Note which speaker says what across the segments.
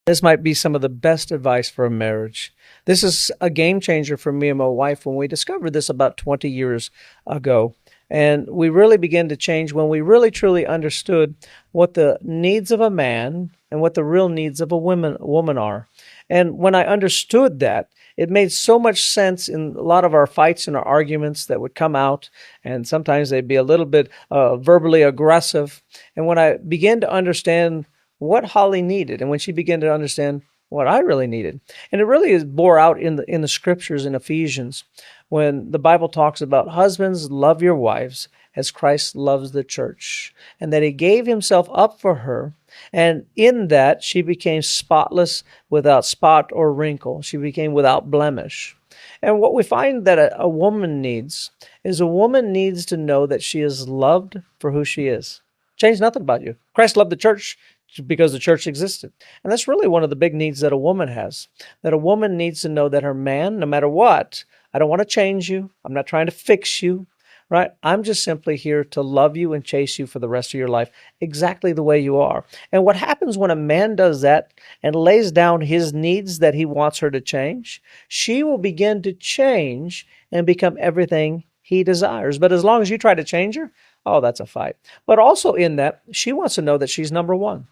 Speaker 1: This might be some of the best advice for a marriage. This is a game changer for me and my wife when we discovered this about 20 years ago. And we really began to change when we really truly understood what the needs of a man and what the real needs of a woman are. And when I understood that, it made so much sense in a lot of our fights and our arguments that would come out, and sometimes they'd be a little bit verbally aggressive. And when I began to understand what Holly needed, and when she began to understand what I really needed, and it really is bore out in the scriptures in Ephesians, when the Bible talks about husbands, love your wives as Christ loves the church, and that he gave himself up for her. And in that, she became spotless, without spot or wrinkle. She became without blemish. And what we find that a woman needs is a woman needs to know that she is loved for who she is. Change nothing about you. Christ loved the church because the church existed. And that's really one of the big needs that a woman has, that a woman needs to know that her man, no matter what, I don't want to change you. I'm not trying to fix you, right? I'm just simply here to love you and chase you for the rest of your life, exactly the way you are. And what happens when a man does that and lays down his needs that he wants her to change, she will begin to change and become everything he desires. But as long as you try to change her, oh, that's a fight. But also in that, she wants to know that she's number one.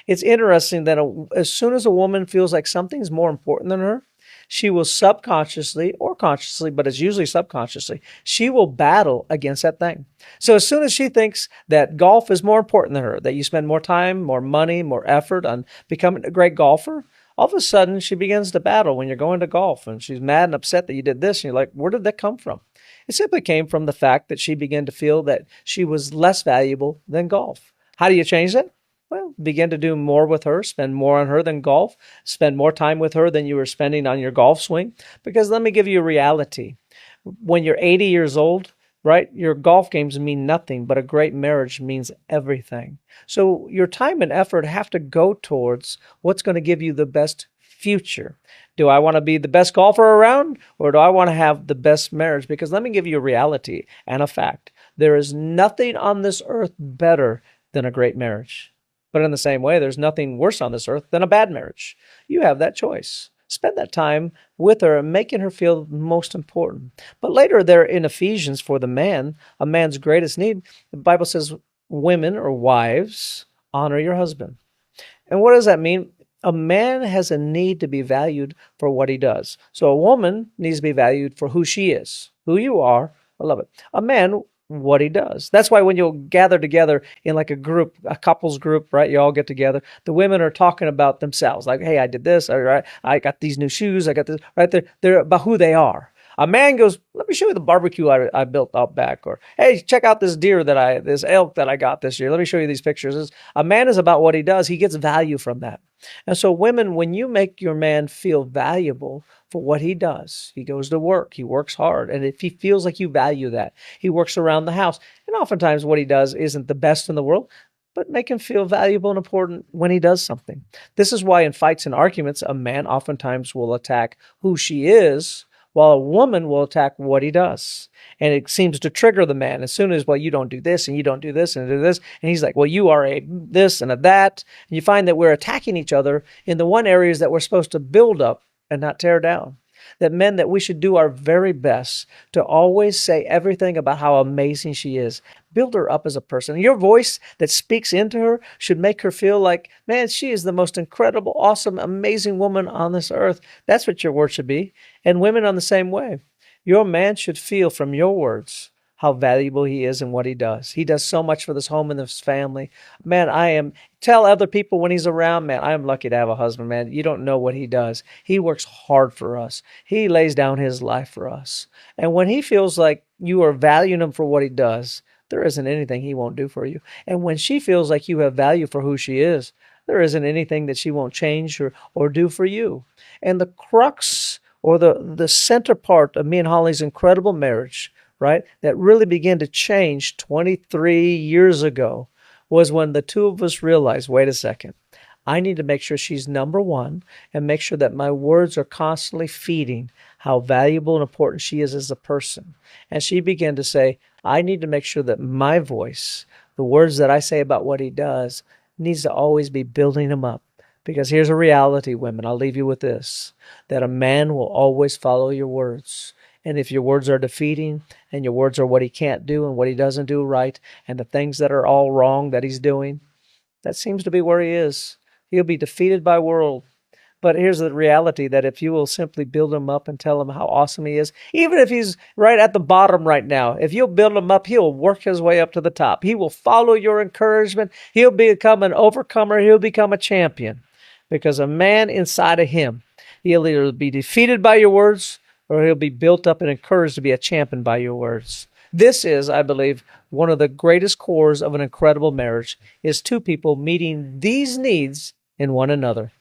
Speaker 1: It's interesting that as soon as a woman feels like something's more important than her, she will subconsciously or consciously, but it's usually subconsciously, she will battle against that thing. So as soon as she thinks that golf is more important than her, that you spend more time, more money, more effort on becoming a great golfer, all of a sudden she begins to battle when you're going to golf, and she's mad and upset that you did this, and you're like, where did that come from? It simply came from the fact that she began to feel that she was less valuable than golf. How do you change that? Well, begin to do more with her, spend more on her than golf, spend more time with her than you were spending on your golf swing. Because let me give you a reality. When you're 80 years old, right, your golf games mean nothing, but a great marriage means everything. So your time and effort have to go towards what's going to give you the best future. Do I want to be the best golfer around, or do I want to have the best marriage? Because let me give you a reality and a fact. There is nothing on this earth better than a great marriage. But in the same way, there's nothing worse on this earth than a bad marriage. You have that choice. Spend that time with her and making her feel most important. But later there in Ephesians, for the man, a man's greatest need, the Bible says, women or wives, honor your husband. And what does that mean? A man has a need to be valued for what he does. So a woman needs to be valued for who she is, who you are. I love it. A man, what he does. That's why when you'll gather together in like a group, a couples group, right? You all get together. The women are talking about themselves. Like, hey, I did this. All right. I got these new shoes. I got this right there. They're about who they are. A man goes, let me show you the barbecue I built out back. Or, hey, check out this this elk that I got this year. Let me show you these pictures. A man is about what he does. He gets value from that. And so women, when you make your man feel valuable for what he does, he goes to work, he works hard. And if he feels like you value that, he works around the house. And oftentimes what he does isn't the best in the world, but make him feel valuable and important when he does something. This is why in fights and arguments, a man oftentimes will attack who she is, while a woman will attack what he does. And it seems to trigger the man as soon as, well, you don't do this and you don't do this and do this. And he's like, well, you are a this and a that. And you find that we're attacking each other in the one areas that we're supposed to build up and not tear down. That men, that we should do our very best to always say everything about how amazing she is. Build her up as a person. Your voice that speaks into her should make her feel like, man, she is the most incredible, awesome, amazing woman on this earth. That's what your words should be. And women on the same way. Your man should feel from your words how valuable he is and what he does. He does so much for this home and this family. Man, tell other people when he's around, man, I am lucky to have a husband, man. You don't know what he does. He works hard for us. He lays down his life for us. And when he feels like you are valuing him for what he does, there isn't anything he won't do for you. And when she feels like you have value for who she is, there isn't anything that she won't change or do for you. And the crux or the center part of me and Holly's incredible marriage, right, that really began to change 23 years ago was when the two of us realized, wait a second, I need to make sure she's number one and make sure that my words are constantly feeding how valuable and important she is as a person. And she began to say, I need to make sure that my voice, the words that I say about what he does, needs to always be building him up, Because here's a reality, women. I'll leave you with this, that a man will always follow your words. And if your words are defeating, and your words are what he can't do and what he doesn't do right, and the things that are all wrong that he's doing, that seems to be where he is. He'll be defeated by world. But here's the reality, that if you will simply build him up and tell him how awesome he is, even if he's right at the bottom right now, if you'll build him up, he'll work his way up to the top. He will follow your encouragement. He'll become an overcomer. He'll become a champion. Because a man inside of him, he'll either be defeated by your words, or he'll be built up and encouraged to be a champion by your words. This is, I believe, one of the greatest cores of an incredible marriage, is two people meeting these needs in one another.